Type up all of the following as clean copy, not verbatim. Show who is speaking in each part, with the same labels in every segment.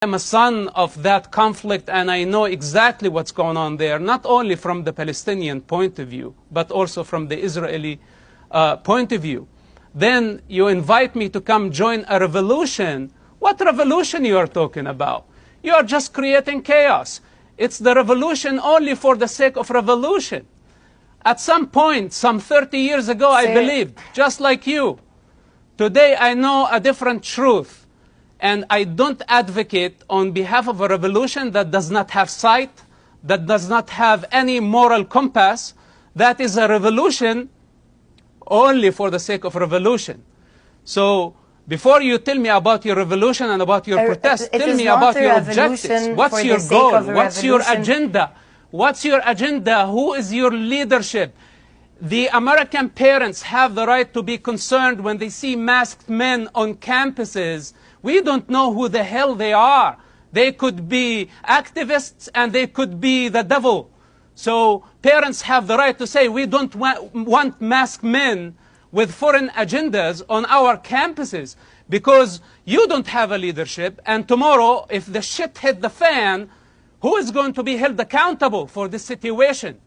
Speaker 1: I'm a son of that conflict, and I know exactly what's going on there, not only from the Palestinian point of view, but also from the Israeli point of view. Then you invite me to come join a revolution. What revolution you are talking about? You are just creating chaos. It's the revolution only for the sake of revolution. At some point, some 30 years ago, I believed, just like you. Today, I know a different truth. And I don't advocate on behalf of a revolution that does not have sight, that does not have any moral compass. That is a revolution only for the sake of revolution. So before you tell me about your revolution and about your protest, tell me about your objectives. What's your goal? What's your agenda? What's your agenda? Who is your leadership? The American parents have the right to be concerned when they see masked men on campuses. We don't know who the hell they are. They could be activists and they could be the devil. So parents have the right to say, we don't want masked men with foreign agendas on our campuses, because you don't have a leadership, and tomorrow, if the shit hit the fan, who is going to be held accountable for this situation?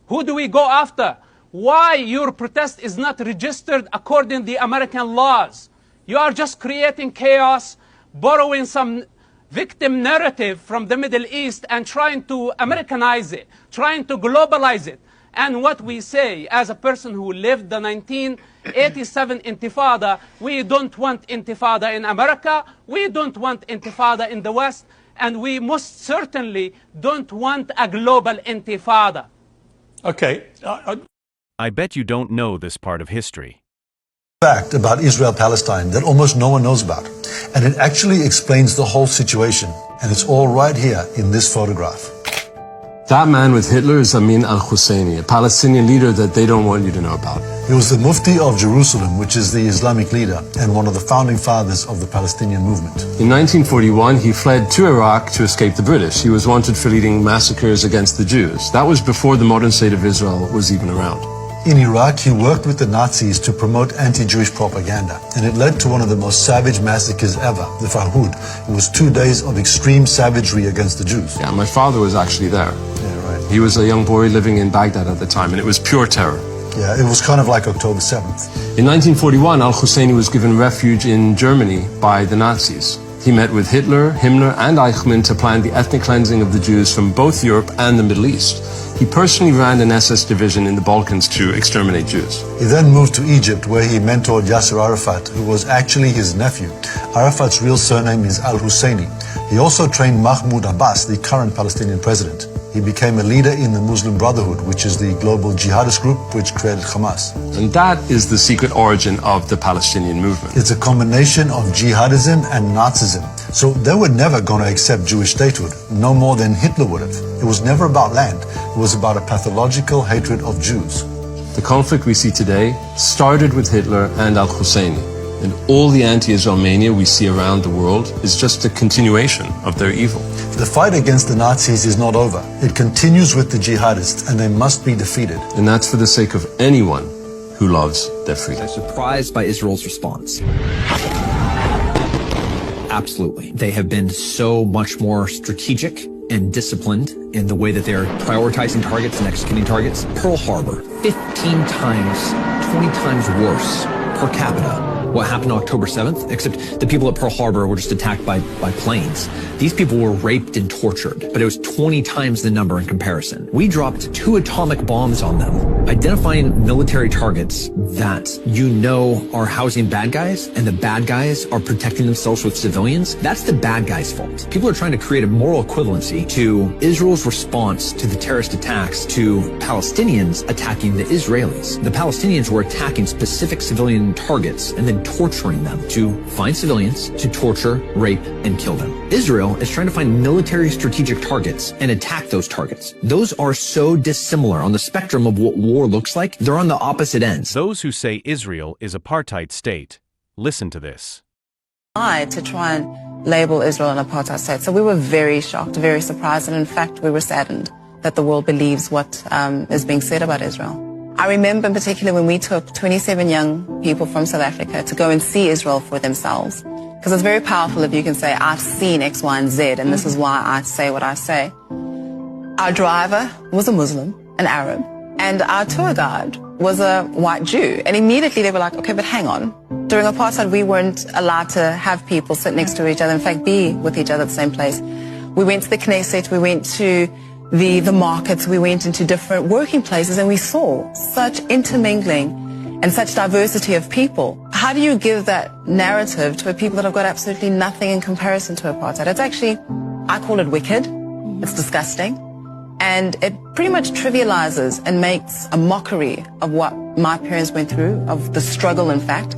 Speaker 1: Who do we go after? Why your protest is not registered according to the American laws? You are just creating chaos, borrowing some victim narrative from the Middle East and trying to Americanize it, trying to globalize it. And what we say, as a person who lived the 1987 Intifada, we don't want Intifada in America, we don't want Intifada in the West, and we most certainly don't want a global Intifada.
Speaker 2: Okay.
Speaker 3: I bet you don't know this part of history.
Speaker 4: Fact about Israel-Palestine that almost no one knows about. And it actually explains the whole situation. And it's all right here in this photograph.
Speaker 5: That man with Hitler is Amin al-Husseini, a Palestinian leader that they don't want you to know about.
Speaker 4: He was the Mufti of Jerusalem, which is the Islamic leader and one of the founding fathers of the Palestinian movement.
Speaker 5: In 1941, he fled to Iraq to escape the British. He was wanted for leading massacres against the Jews. That was before the modern state of Israel was even around.
Speaker 4: In Iraq, he worked with the Nazis to promote anti-Jewish propaganda, and it led to one of the most savage massacres ever, the Farhud. It was 2 days of extreme savagery against the Jews.
Speaker 5: Yeah, my father was actually there.
Speaker 4: Yeah, right.
Speaker 5: He was a young boy living in Baghdad at the time, and it was pure terror.
Speaker 4: Yeah, it was kind of like October 7th.
Speaker 5: In 1941, al-Husseini was given refuge in Germany by the Nazis. He met with Hitler, Himmler, and Eichmann to plan the ethnic cleansing of the Jews from both Europe and the Middle East. He personally ran an SS division in the Balkans to exterminate Jews.
Speaker 4: He then moved to Egypt, where he mentored Yasser Arafat, who was actually his nephew. Arafat's real surname is al-Husseini. He also trained Mahmoud Abbas, the current Palestinian president. He became a leader in the Muslim Brotherhood, which is the global jihadist group which created Hamas.
Speaker 5: And that is the secret origin of the Palestinian movement.
Speaker 4: It's a combination of jihadism and Nazism. So they were never going to accept Jewish statehood, no more than Hitler would have. It was never about land. It was about a pathological hatred of Jews.
Speaker 5: The conflict we see today started with Hitler and al-Husseini. And all the anti-Israel mania we see around the world is just a continuation of their evil.
Speaker 4: The fight against the Nazis is not over. It continues with the jihadists, and they must be defeated.
Speaker 5: And that's for the sake of anyone who loves their freedom.
Speaker 6: I'm surprised by Israel's response. Absolutely. They have been so much more strategic and disciplined in the way that they're prioritizing targets and executing targets. Pearl Harbor, 15 times, 20 times worse per capita what happened on October 7th, except the people at Pearl Harbor were just attacked by planes. These people were raped and tortured, but it was 20 times the number in comparison. We dropped 2 atomic bombs on them, identifying military targets that you know are housing bad guys, and the bad guys are protecting themselves with civilians. That's the bad guys' fault. People are trying to create a moral equivalency to Israel's response to the terrorist attacks to Palestinians attacking the Israelis. The Palestinians were attacking specific civilian targets and then torturing them to find civilians, to torture, rape, and kill them. Israel is trying to find military strategic targets and attack those targets. Those are so dissimilar on the spectrum of what war looks like. They're on the opposite ends.
Speaker 3: Those who say Israel is apartheid state, listen to this.
Speaker 7: To try and label Israel an apartheid state. So we were very shocked, very surprised, and in fact we were saddened that the world believes what is being said about Israel. I remember in particular when we took 27 young people from South Africa to go and see Israel for themselves. Because it's very powerful if you can say, I've seen X, Y, and Z, and this is why I say what I say. Our driver was a Muslim, an Arab, and our tour guide was a white Jew. And immediately they were like, okay, but hang on. During apartheid, we weren't allowed to have people sit next to each other, in fact, be with each other at the same place. We went to the Knesset, we went to the markets, we went into different working places, and we saw such intermingling and such diversity of people. How do you give that narrative to a people that have got absolutely nothing in comparison to apartheid? It's actually, I call it wicked. It's disgusting. And it pretty much trivializes and makes a mockery of what my parents went through, of the struggle, in fact.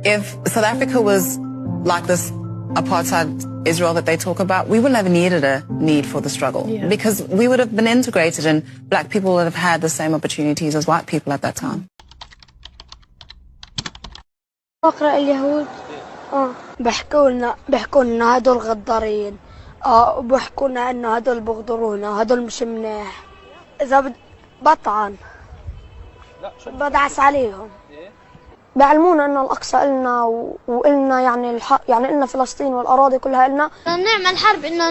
Speaker 7: If South Africa was like this apartheid Israel that they talk about, we wouldn't have needed a need for the struggle, because we would have been integrated and black people would have had the same opportunities as white people at that time.
Speaker 2: أقرأ اليهود بيحكوا لنا هدول غدارين وبيحكوا لنا إنه هدول بغدرونا هدول مش منيح إذا بطعن بدعس عليهم بيعلمونا إنه الأقصى إلنا وإلنا يعني الحق يعني إلنا فلسطين والأراضي كلها إلنا
Speaker 8: نعمل حرب إنه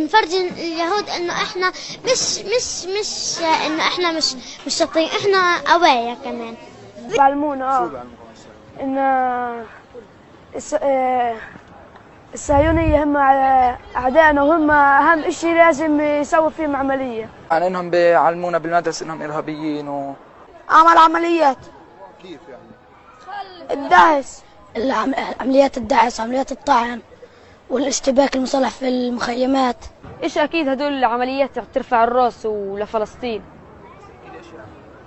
Speaker 8: نفرجي اليهود إنه إحنا مش إنه إحنا مش شاطرين إحنا قوايا كمان
Speaker 2: بيعلمونا إن الصهيونية هم أعدائنا وهم أهم إشي لازم يسوي فيهم عملية.
Speaker 9: يعني إنهم بيعلمونا بالمدرسة إنهم إرهابيين
Speaker 2: عمل عمليات.
Speaker 9: كيف يعني؟
Speaker 2: الدعس عمليات الدعس عمليات الطعن والاشتباك المسلح في المخيمات. إيش أكيد هدول العمليات ترفع الراس ولفلسطين.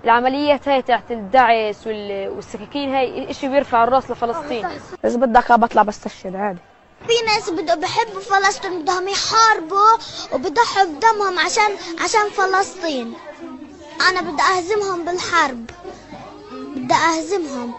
Speaker 2: العمليات هاي تاعت الدعس والسكاكين هاي إشي بيرفع الراس لفلسطين. إذا بدك بطلع بستشهد عادي.
Speaker 8: في ناس بحبوا فلسطين بدهم يحاربوا وبضحوا بدمهم عشان فلسطين. أنا بدي أهزمهم بالحرب. بدي أهزمهم.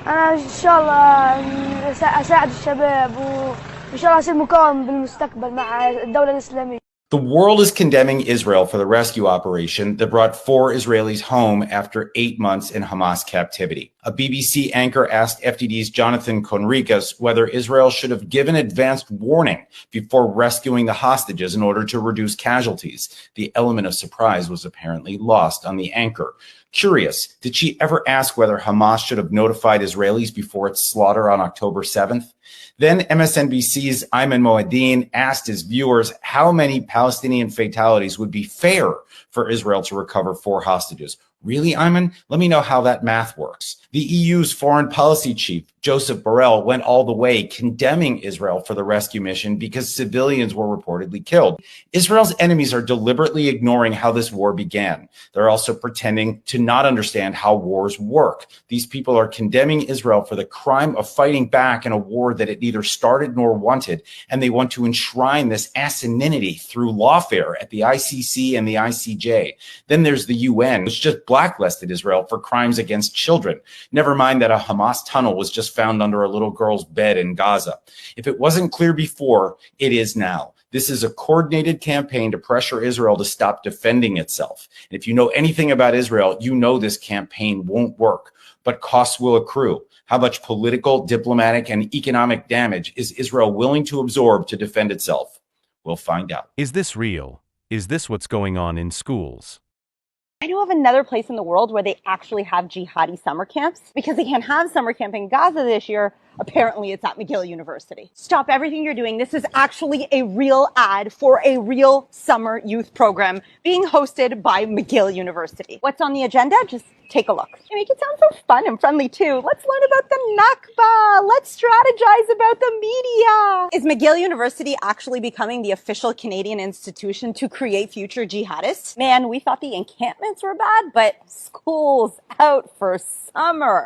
Speaker 2: أنا إن شاء الله أساعد الشباب وإن شاء الله أصير مقاوم بالمستقبل مع الدولة الإسلامية.
Speaker 10: The world is condemning Israel for the rescue operation that brought 4 Israelis home after 8 months in Hamas captivity. A BBC anchor asked FDD's Jonathan Conricas whether Israel should have given advanced warning before rescuing the hostages in order to reduce casualties. The element of surprise was apparently lost on the anchor. Curious, did she ever ask whether Hamas should have notified Israelis before its slaughter on October 7th? Then MSNBC's Ayman Moaddin asked his viewers how many Palestinian fatalities would be fair for Israel to recover 4 hostages. Really, Ayman? Let me know how that math works. The EU's foreign policy chief, Joseph Borrell, went all the way, condemning Israel for the rescue mission because civilians were reportedly killed. Israel's enemies are deliberately ignoring how this war began. They're also pretending to not understand how wars work. These people are condemning Israel for the crime of fighting back in a war that it neither started nor wanted, and they want to enshrine this asininity through lawfare at the ICC and the ICJ. Then there's the UN, which just blacklisted Israel for crimes against children. Never mind that a Hamas tunnel was just found under a little girl's bed in Gaza. If it wasn't clear before, it is now. This is a coordinated campaign to pressure Israel to stop defending itself. And if you know anything about Israel, you know this campaign won't work, but costs will accrue. How much political, diplomatic, and economic damage is Israel willing to absorb to defend itself? We'll find out.
Speaker 3: Is this real? Is this what's going on in schools?
Speaker 11: I know of another place in the world where they actually have jihadi summer camps. Because they can't have summer camp in Gaza this year, apparently it's at McGill University. Stop everything you're doing. This is actually a real ad for a real summer youth program being hosted by McGill University. What's on the agenda? Just take a look. You make it sound so fun and friendly too. Let's learn about the Nakba. Let's strategize about the media. Is McGill University actually becoming the official Canadian institution to create future jihadists? Man, we thought the encampments were bad, but school's out for summer.